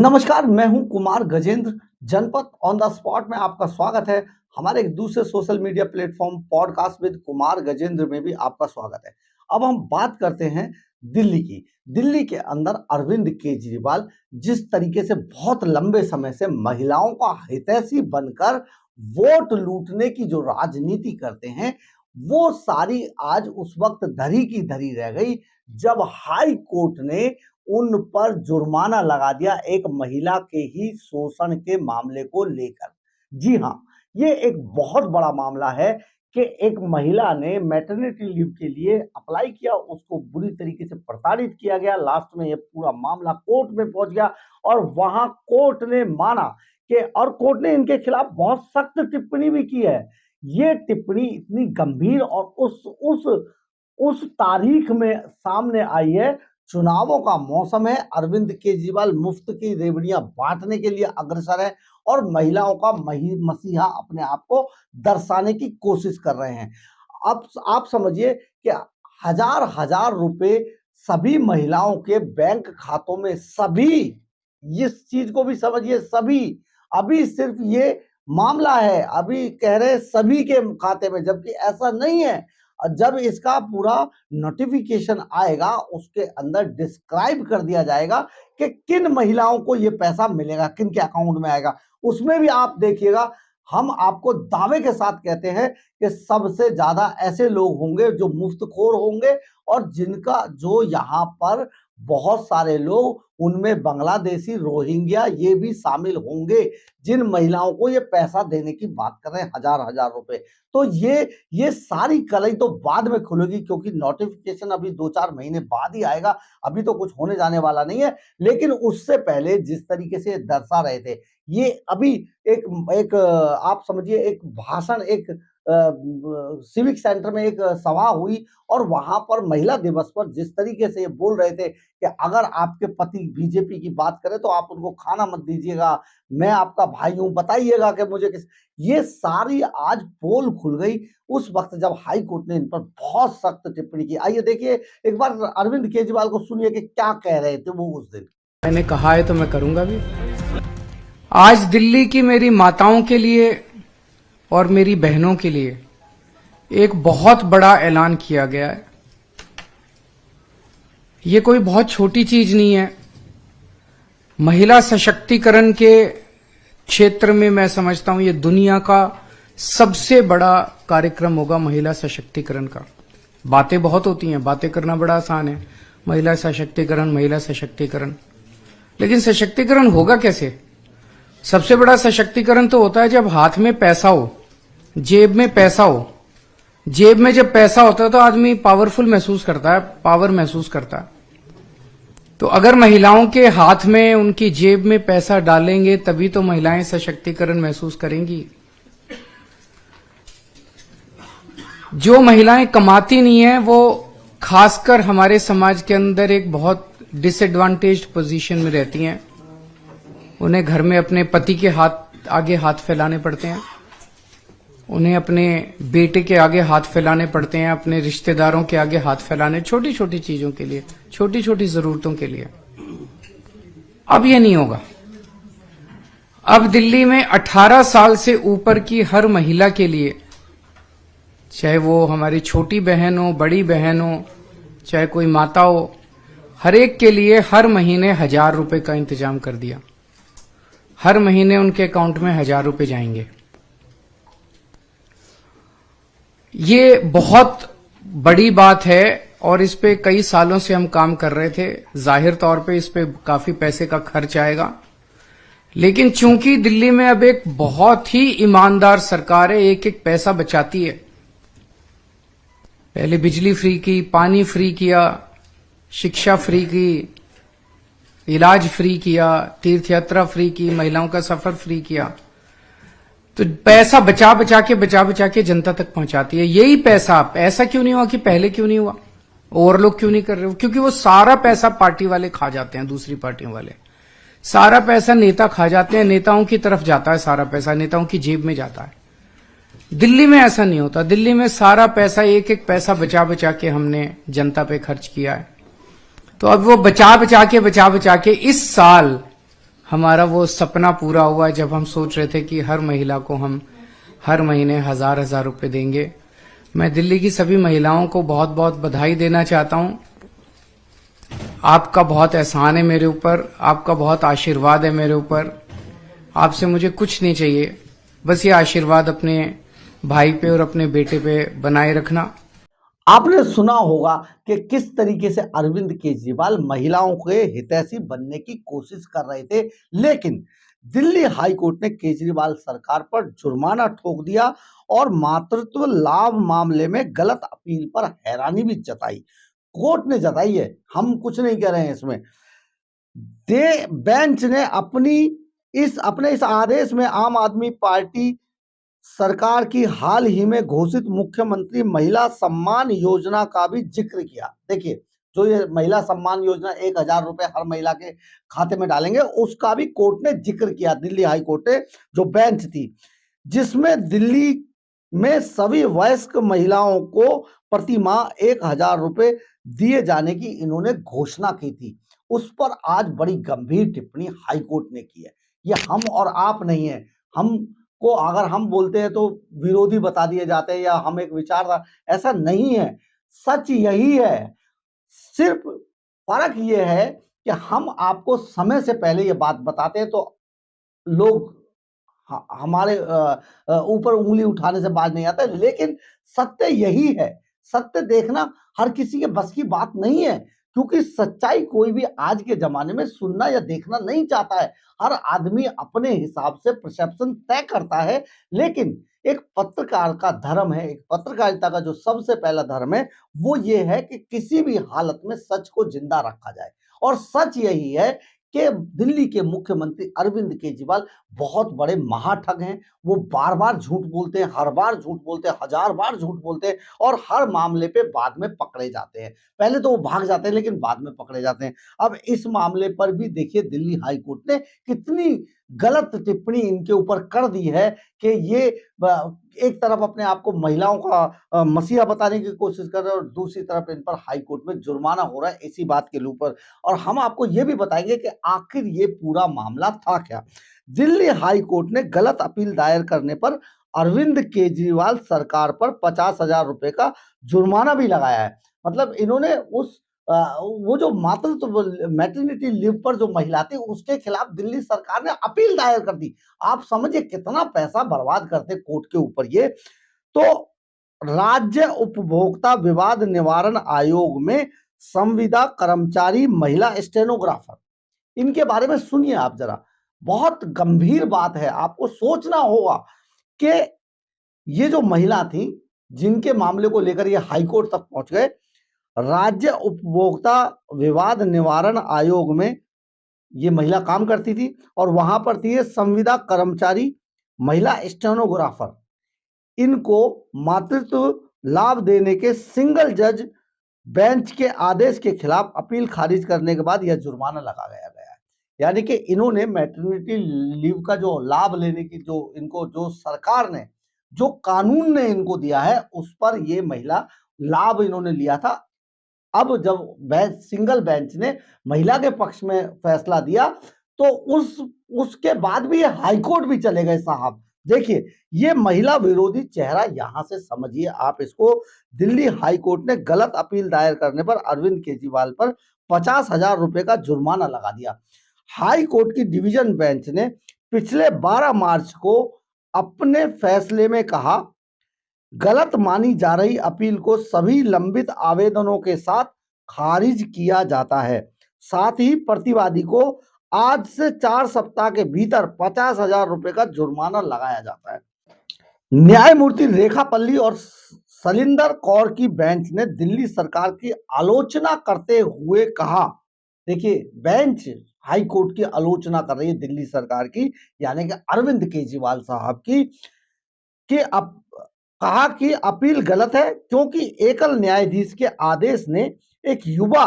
नमस्कार, मैं हूं कुमार गजेंद्र। जनपद ऑन द स्पॉट में आपका स्वागत है। हमारे एक दूसरे social media platform podcast with Kumar Gajendra में भी आपका स्वागत है। अब हम बात करते हैं दिल्ली की। दिल्ली के अंदर अरविंद केजरीवाल जिस तरीके से बहुत लंबे समय से महिलाओं का हितैषी बनकर वोट लूटने की जो राजनीति करते हैं, वो सारी आज उस वक्त धरी की धरी रह गई जब हाई कोर्ट ने उन पर जुर्माना लगा दिया एक महिला के ही शोषण के मामले को लेकर। जी हाँ, ये एक बहुत बड़ा मामला है कि एक महिला ने मैटरनिटी लीव के लिए अप्लाई किया, उसको बुरी तरीके से प्रताड़ित किया गया। लास्ट में ये पूरा मामला कोर्ट में पहुंच गया और वहां कोर्ट ने माना कि और कोर्ट ने इनके खिलाफ बहुत सख्त टिप्पणी भी की है। ये टिप्पणी इतनी गंभीर और उस तारीख में सामने आई है। चुनावों का मौसम है, अरविंद केजरीवाल मुफ्त की रेवड़ियां बांटने के लिए अग्रसर है और महिलाओं का मसीहा अपने आप को दर्शाने की कोशिश कर रहे हैं। अब आप समझिए कि हजार हजार रुपए सभी महिलाओं के बैंक खातों में, सभी, इस चीज को भी समझिए, सभी, अभी सिर्फ ये मामला है, अभी कह रहे सभी के खाते में, जबकि ऐसा नहीं है। जब इसका पूरा नोटिफिकेशन आएगा उसके अंदर डिस्क्राइब कर दिया जाएगा कि किन महिलाओं को ये पैसा मिलेगा, किन के अकाउंट में आएगा। उसमें भी आप देखिएगा, हम आपको दावे के साथ कहते हैं कि सबसे ज्यादा ऐसे लोग होंगे जो मुफ्तखोर होंगे और जिनका जो यहाँ पर बहुत सारे लोग, उनमें बांग्लादेशी, रोहिंग्या ये भी शामिल होंगे, जिन महिलाओं को ये पैसा देने की बात कर रहे हैं, हजार हजार रुपए। तो ये सारी कलई तो बाद में खुलेगी, क्योंकि नोटिफिकेशन अभी 2-4 महीने बाद ही आएगा। अभी तो कुछ होने जाने वाला नहीं है। लेकिन उससे पहले जिस तरीके से दर्शा रहे थे, ये अभी एक आप समझिए एक भाषण, एक सिविक सेंटर में एक सभा हुई और वहां पर महिला दिवस पर जिस तरीके से ये बोल रहे थे कि अगर आपके पति बीजेपी की बात करें तो आप उनको खाना मत दीजिएगा, मैं आपका भाई हूं, बताइएगा कि मुझे किस, ये सारी आज पोल खुल गई उस वक्त जब हाई कोर्ट ने इन पर बहुत सख्त टिप्पणी की। आइए देखिए एक बार अरविंद केजरीवाल को सुनिए कि क्या कह रहे थे वो उस दिन। मैंने कहा है तो मैं करूंगा भी। आज दिल्ली की मेरी माताओं के लिए और मेरी बहनों के लिए एक बहुत बड़ा ऐलान किया गया है। ये कोई बहुत छोटी चीज नहीं है। महिला सशक्तिकरण के क्षेत्र में मैं समझता हूं ये दुनिया का सबसे बड़ा कार्यक्रम होगा महिला सशक्तिकरण का। बातें बहुत होती हैं, बातें करना बड़ा आसान है, महिला सशक्तिकरण, महिला सशक्तिकरण, लेकिन सशक्तिकरण होगा कैसे? सबसे बड़ा सशक्तिकरण तो होता है जब हाथ में पैसा हो, जेब में पैसा हो। जेब में जब पैसा होता है तो आदमी पावरफुल महसूस करता है, पावर महसूस करता है। तो अगर महिलाओं के हाथ में, उनकी जेब में पैसा डालेंगे तभी तो महिलाएं सशक्तिकरण महसूस करेंगी। जो महिलाएं कमाती नहीं है वो खासकर हमारे समाज के अंदर एक बहुत डिसएडवांटेज्ड पोजीशन में रहती हैं। उन्हें घर में अपने पति के आगे हाथ फैलाने पड़ते हैं, उन्हें अपने बेटे के आगे हाथ फैलाने पड़ते हैं, अपने रिश्तेदारों के आगे हाथ फैलाने, छोटी छोटी चीजों के लिए, छोटी छोटी जरूरतों के लिए। अब ये नहीं होगा। अब दिल्ली में 18 साल से ऊपर की हर महिला के लिए, चाहे वो हमारी छोटी बहन हो, बड़ी बहन हो, चाहे कोई माता हो, हर एक के लिए हर महीने 1000 रुपए का इंतजाम कर दिया। हर महीने उनके अकाउंट में 1000 रुपए जाएंगे। ये बहुत बड़ी बात है और इस पे कई सालों से हम काम कर रहे थे। जाहिर तौर पे इस पे काफी पैसे का खर्च आएगा, लेकिन चूंकि दिल्ली में अब एक बहुत ही ईमानदार सरकार है, एक एक पैसा बचाती है। पहले बिजली फ्री की, पानी फ्री किया, शिक्षा फ्री की, इलाज फ्री किया, तीर्थ यात्रा फ्री की, महिलाओं का सफर फ्री किया। तो पैसा बचा बचा के जनता तक पहुंचाती है। यही पैसा, ऐसा क्यों नहीं हुआ कि पहले क्यों नहीं हुआ, ओवरलोग क्यों नहीं कर रहे हो? क्योंकि वो सारा पैसा पार्टी वाले खा जाते हैं, दूसरी पार्टियों वाले सारा पैसा नेता खा जाते हैं, नेताओं की तरफ जाता है, सारा पैसा नेताओं की जेब में जाता है। दिल्ली में ऐसा नहीं होता। दिल्ली में सारा पैसा, एक एक पैसा बचा के हमने जनता पे खर्च किया है। तो अब वो बचा बचा के इस साल हमारा वो सपना पूरा हुआ जब हम सोच रहे थे कि हर महिला को हम हर महीने 1000 रुपए देंगे। मैं दिल्ली की सभी महिलाओं को बहुत बहुत बधाई देना चाहता हूं। आपका बहुत एहसान है मेरे ऊपर, आपका बहुत आशीर्वाद है मेरे ऊपर। आपसे मुझे कुछ नहीं चाहिए, बस ये आशीर्वाद अपने भाई पे और अपने बेटे पे बनाए रखना। आपने सुना होगा कि किस तरीके से अरविंद केजरीवाल महिलाओं के हितैषी बनने की कोशिश कर रहे थे, लेकिन दिल्ली हाई कोर्ट ने केजरीवाल सरकार पर जुर्माना ठोक दिया और मातृत्व लाभ मामले में गलत अपील पर हैरानी भी जताई। कोर्ट ने जताई है, हम कुछ नहीं कह रहे हैं इसमें। बेंच ने अपने इस आदेश में आम आदमी पार्टी सरकार की हाल ही में घोषित मुख्यमंत्री महिला सम्मान योजना का भी जिक्र किया। देखिए, जो ये महिला सम्मान योजना 1000 रुपए हर महिला के खाते में डालेंगे, उसका भी कोर्ट ने जिक्र किया। दिल्ली हाई कोर्ट ने जो बेंच थी, जिसमें दिल्ली में सभी वयस्क महिलाओं को प्रति माह 1000 रुपए दिए जाने की इन्होंने घोषणा की थी, उस पर आज बड़ी गंभीर टिप्पणी हाई कोर्ट ने की है। ये हम और आप नहीं है, हम को अगर हम बोलते हैं तो विरोधी बता दिए जाते हैं या हम एक विचारधारा, ऐसा नहीं है। सच यही है, सिर्फ फर्क ये है कि हम आपको समय से पहले ये बात बताते हैं तो लोग हमारे ऊपर उंगली उठाने से बाज नहीं आता, लेकिन सत्य यही है। सत्य देखना हर किसी के बस की बात नहीं है, क्योंकि सच्चाई कोई भी आज के जमाने में सुनना या देखना नहीं चाहता है। हर आदमी अपने हिसाब से परसेप्शन तय करता है, लेकिन एक पत्रकार का धर्म है, एक पत्रकारिता का जो सबसे पहला धर्म है, वो ये है कि किसी भी हालत में सच को जिंदा रखा जाए। और सच यही है कि दिल्ली के मुख्यमंत्री अरविंद केजरीवाल बहुत बड़े महाठग हैं। वो बार-बार झूठ बोलते हैं, हर बार झूठ बोलते हैं, 1000 बार झूठ बोलते हैं और हर मामले पे बाद में पकड़े जाते हैं। पहले तो वो भाग जाते हैं, लेकिन बाद में पकड़े जाते हैं। अब इस मामले पर भी देखिए दिल्ली हाई कोर्ट ने कितनी गलत टिप्पणी इनके ऊपर कर दी है कि ये एक तरफ अपने आप को महिलाओं का मसीहा बताने की कोशिश कर रहे हैं और दूसरी तरफ इन पर हाई कोर्ट में जुर्माना हो रहा है इसी बात के ऊपर। और हम आपको ये भी बताएंगे कि आखिर ये पूरा मामला था क्या। दिल्ली हाई कोर्ट ने गलत अपील दायर करने पर अरविंद केजरीवाल सरकार पर 50,000 रुपए का जुर्माना भी लगाया है। मतलब इन्होंने वो जो मातृत्व मैटरनिटी लीव पर जो महिला थी, उसके खिलाफ दिल्ली सरकार ने अपील दायर कर दी। आप समझिए कितना पैसा बर्बाद करते कोर्ट के ऊपर ये। तो राज्य उपभोक्ता विवाद निवारण आयोग में संविदा कर्मचारी महिला स्टेनोग्राफर, इनके बारे में सुनिए आप जरा। बहुत गंभीर बात है, आपको सोचना होगा कि ये जो महिला थी, जिनके मामले को लेकर ये हाई कोर्ट तक पहुंच गए, राज्य उपभोक्ता विवाद निवारण आयोग में ये महिला काम करती थी और वहां पर थी संविदा कर्मचारी महिला स्टेनोग्राफर। इनको मातृत्व लाभ देने के सिंगल जज बेंच के आदेश के खिलाफ अपील खारिज करने के बाद यह जुर्माना लगा गया है। यानी कि इन्होंने मैटरनिटी लीव का जो लाभ लेने की जो सरकार ने, जो कानून ने इनको दिया है, उस पर ये महिला लाभ इन्होंने लिया था। अब जब सिंगल बेंच ने महिला के पक्ष में फैसला दिया, तो उसके बाद भी ये हाई कोर्ट भी चले गए साहब। देखिए, ये महिला विरोधी चेहरा यहां से समझिए आप इसको। दिल्ली हाई कोर्ट ने गलत अपील दायर करने पर अरविंद केजरीवाल पर 50,000 रुपए का जुर्माना लगा दिया। हाई कोर्ट की डिवीजन बेंच ने पिछले 12 मार्च को अपने फैसले में कहा, गलत मानी जा रही अपील को सभी लंबित आवेदनों के साथ खारिज किया जाता है। साथ ही प्रतिवादी को आज से 4 सप्ताह के भीतर 50,000 रुपए का जुर्माना लगाया जाता है। न्यायमूर्ति रेखा पल्ली और सलिंदर कौर की बेंच ने दिल्ली सरकार की आलोचना करते हुए कहा, देखिए बेंच हाई कोर्ट की आलोचना कर रही है दिल्ली सरकार की, यानी कि अरविंद केजरीवाल साहब की, कि अब कहा कि अपील गलत है क्योंकि एकल न्यायाधीश के आदेश ने एक युवा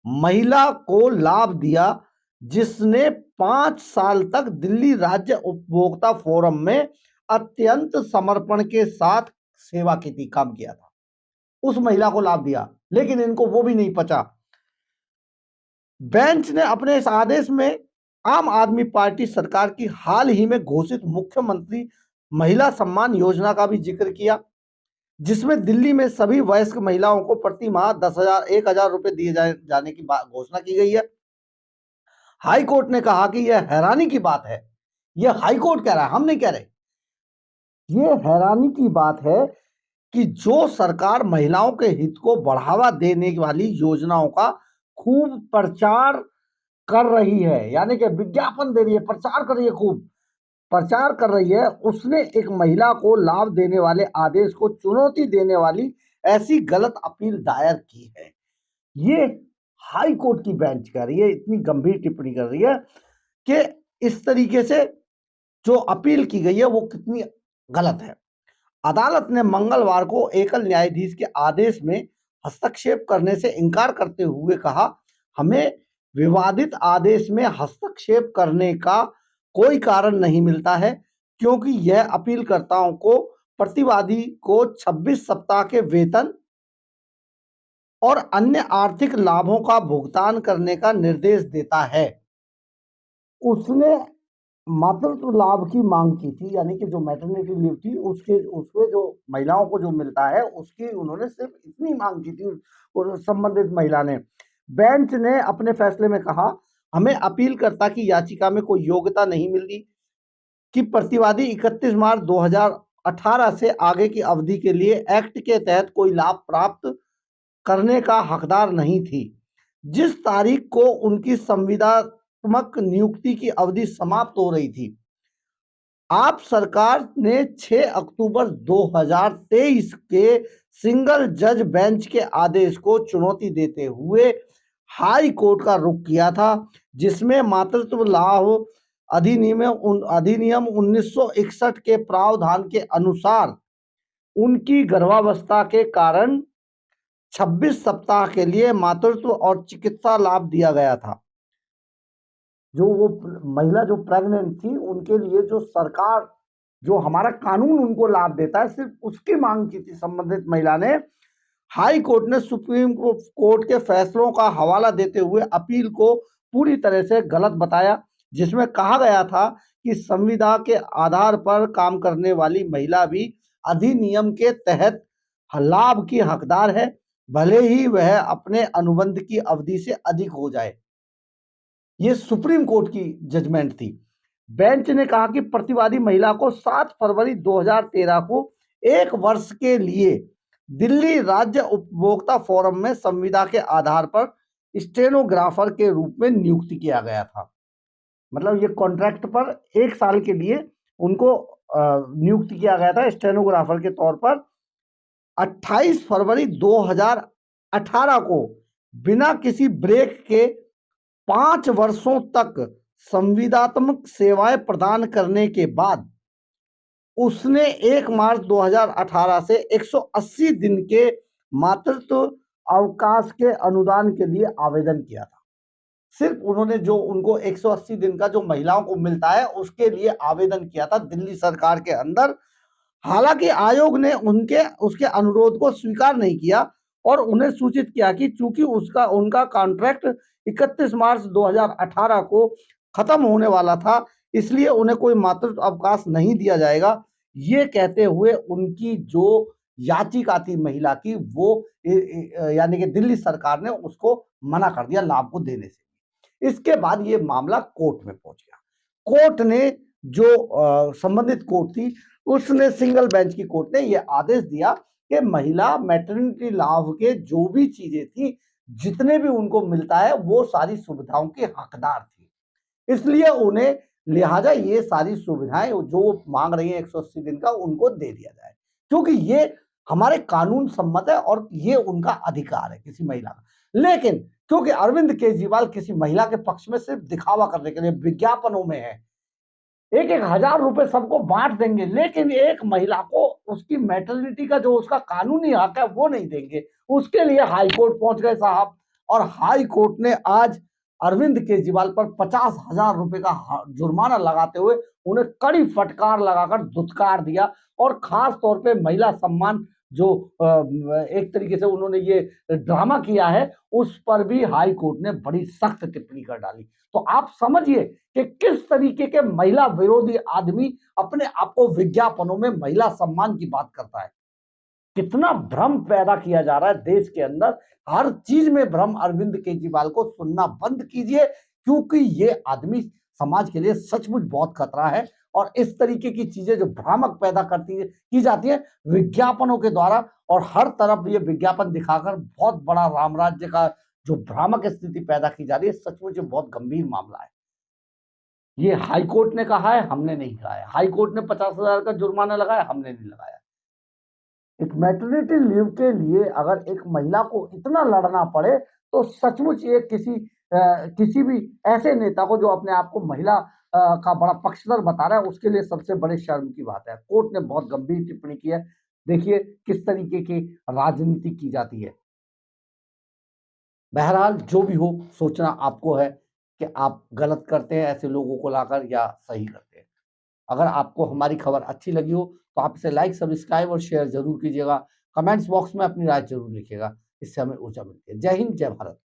महिला को लाभ दिया जिसने 5 साल तक दिल्ली राज्य उपभोक्ता फोरम में अत्यंत समर्पण के साथ सेवा की थी, काम किया था, उस महिला को लाभ दिया, लेकिन इनको वो भी नहीं पचा। बेंच ने अपने इस आदेश में आम आदमी पार्टी सरकार की हाल ही में घोषित मुख्यमंत्री महिला सम्मान योजना का भी जिक्र किया, जिसमें दिल्ली में सभी वयस्क महिलाओं को प्रति माह 1,000 रुपए दिए जाने की घोषणा की गई है। हाई कोर्ट ने कहा कि यह हैरानी की बात है, यह हाई कोर्ट कह रहा है, हम नहीं कह रहे, ये हैरानी की बात है कि जो सरकार महिलाओं के हित को बढ़ावा देने वाली योजनाओं का खूब प्रचार कर रही है, यानी कि विज्ञापन दे रही है, प्रचार कर रही है, खूब प्रचार कर रही है, उसने एक महिला को लाभ देने वाले आदेश को चुनौती देने वाली ऐसी गलत अपील दायर की है। ये हाई कोर्ट की बेंच कर रही है, इतनी गंभीर टिप्पणी कर रही है कि इस तरीके से जो अपील की गई है वो कितनी गलत है। अदालत ने मंगलवार को एकल न्यायाधीश के आदेश में हस्तक्षेप करने से इनकार करते हुए कहा, हमें विवादित आदेश में हस्तक्षेप करने का कोई कारण नहीं मिलता है, क्योंकि यह अपीलकर्ताओं को प्रतिवादी को 26 सप्ताह के वेतन और अन्य आर्थिक लाभों का भुगतान करने का निर्देश देता है। उसने मातृत्व लाभ की मांग की थी, यानी कि जो मैटरनिटी लीव थी उसके जो महिलाओं को जो मिलता है उसकी उन्होंने सिर्फ इतनी मांग की थी संबंधित महिला ने। बेंच ने अपने फैसले में कहा, हमें अपीलकर्ता की याचिका में कोई योग्यता नहीं मिलती कि प्रतिवादी 31 मार्च 2018 से आगे की अवधि के लिए एक्ट के तहत कोई लाभ प्राप्त करने का हकदार नहीं थी, जिस तारीख को उनकी संविदात्मक नियुक्ति की अवधि समाप्त हो रही थी। आप सरकार ने 6 अक्टूबर 2023 के सिंगल जज बेंच के आदेश को चुनौती देते हुए हाई कोर्ट का रुख किया था, जिसमें मातृत्व लाभ अधिनियम 1961 के प्रावधान के अनुसार उनकी गर्भावस्था के कारण 26 सप्ताह के लिए मातृत्व और चिकित्सा लाभ दिया गया था। जो वो महिला जो प्रेग्नेंट थी उनके लिए जो सरकार जो हमारा कानून उनको लाभ देता है, सिर्फ उसकी मांग की थी संबंधित महिला ने। हाई कोर्ट ने सुप्रीम कोर्ट के फैसलों का हवाला देते हुए अपील को पूरी तरह से गलत बताया, जिसमें कहा गया था कि संविदा के आधार पर काम करने वाली महिला भी अधिनियम के तहत लाभ की हकदार है, भले ही वह अपने अनुबंध की अवधि से अधिक हो जाए। ये सुप्रीम कोर्ट की जजमेंट थी। बेंच ने कहा कि प्रतिवादी महिला को 7 फरवरी 2013 को 1 वर्ष के लिए दिल्ली राज्य उपभोक्ता फोरम में संविदा के आधार पर स्टेनोग्राफर के रूप में नियुक्त किया गया था। मतलब ये कॉन्ट्रैक्ट पर 1 साल के लिए उनको नियुक्त किया गया था स्टेनोग्राफर के तौर पर। 28 फरवरी 2018 को बिना किसी ब्रेक के 5 वर्षों तक संविदात्मक सेवाएं प्रदान करने के बाद उसने 1 मार्च 2018 से 180 दिन के मातृत्व अवकाश के अनुदान के लिए आवेदन किया था। सिर्फ उन्होंने जो उनको 180 दिन का जो महिलाओं को मिलता है उसके लिए आवेदन किया था दिल्ली सरकार के अंदर। हालांकि आयोग ने उसके अनुरोध को स्वीकार नहीं किया और उन्हें सूचित किया कि चूंकि उनका कॉन्ट्रैक्ट 31 मार्च 2018 को खत्म होने वाला था, इसलिए उन्हें कोई मातृत्व अवकाश नहीं दिया जाएगा। ये कहते हुए उनकी जो याचिका थी महिला की, वो यानी कि दिल्ली सरकार ने उसको मना कर दिया लाभ को देने से। इसके बाद ये मामला कोर्ट में पहुंच गया। कोर्ट ने जो संबंधित कोर्ट थी उसने सिंगल बेंच की कोर्ट ने यह आदेश दिया कि महिला मैटरनिटी लाभ के जो भी चीजें थी, जितने भी उनको मिलता है, वो सारी सुविधाओं के हकदार थी, इसलिए उन्हें लिहाजा ये सारी सुविधाएं जो मांग रही है 180 दिन का, उनको दे दिया जाए, क्योंकि ये हमारे कानून सम्मत है और ये उनका अधिकार है किसी महिला का। लेकिन क्योंकि अरविंद केजरीवाल किसी महिला के पक्ष में सिर्फ दिखावा करने के लिए विज्ञापनों में है, 1-1 हजार रुपए सबको बांट देंगे, लेकिन एक महिला को उसकी मैटरनिटी का जो उसका कानूनी हक है वो नहीं देंगे। उसके लिए हाई कोर्ट पहुंच गए साहब, और हाई कोर्ट ने आज अरविंद केजरीवाल पर 50,000 रुपए का जुर्माना लगाते हुए उन्हें कड़ी फटकार लगाकर धुतकार दिया और खास तौर पे महिला सम्मान जो एक तरीके से उन्होंने ये ड्रामा किया है, उस पर भी हाई कोर्ट ने बड़ी सख्त टिप्पणी कर डाली। तो आप समझिए कि किस तरीके के महिला विरोधी आदमी अपने आप को विज्ञापनों में महिला सम्मान की बात करता है। कितना भ्रम पैदा किया जा रहा है देश के अंदर, हर चीज में भ्रम। अरविंद केजरीवाल को सुनना बंद कीजिए, क्योंकि ये आदमी समाज के लिए सचमुच बहुत खतरा है। और इस तरीके की चीजें जो भ्रामक पैदा की जाती है विज्ञापनों के द्वारा, और हर तरफ ये विज्ञापन दिखाकर बहुत बड़ा रामराज्य का जो भ्रामक स्थिति पैदा की जा रही है, सचमुच ये बहुत गंभीर मामला है। ये हाईकोर्ट ने कहा है, हमने नहीं कहा है। हाईकोर्ट ने 50,000 का जुर्माना लगाया, हमने नहीं लगाया। एक मैटरनिटी लीव के लिए अगर एक महिला को इतना लड़ना पड़े, तो सचमुच ये किसी भी ऐसे नेता को जो अपने आप को महिला का बड़ा पक्षधर बता रहा है, उसके लिए सबसे बड़े शर्म की बात है। कोर्ट ने बहुत गंभीर टिप्पणी की है। देखिए किस तरीके की राजनीति की जाती है। बहरहाल जो भी हो, सोचना आपको है कि आप गलत करते हैं ऐसे लोगों को लाकर या सही करते हैं। अगर आपको हमारी खबर अच्छी लगी हो तो आप इसे लाइक, सब्सक्राइब और शेयर जरूर कीजिएगा। कमेंट्स बॉक्स में अपनी राय जरूर लिखिएगा, इससे हमें ऊर्जा मिलती है। जय हिंद, जय भारत।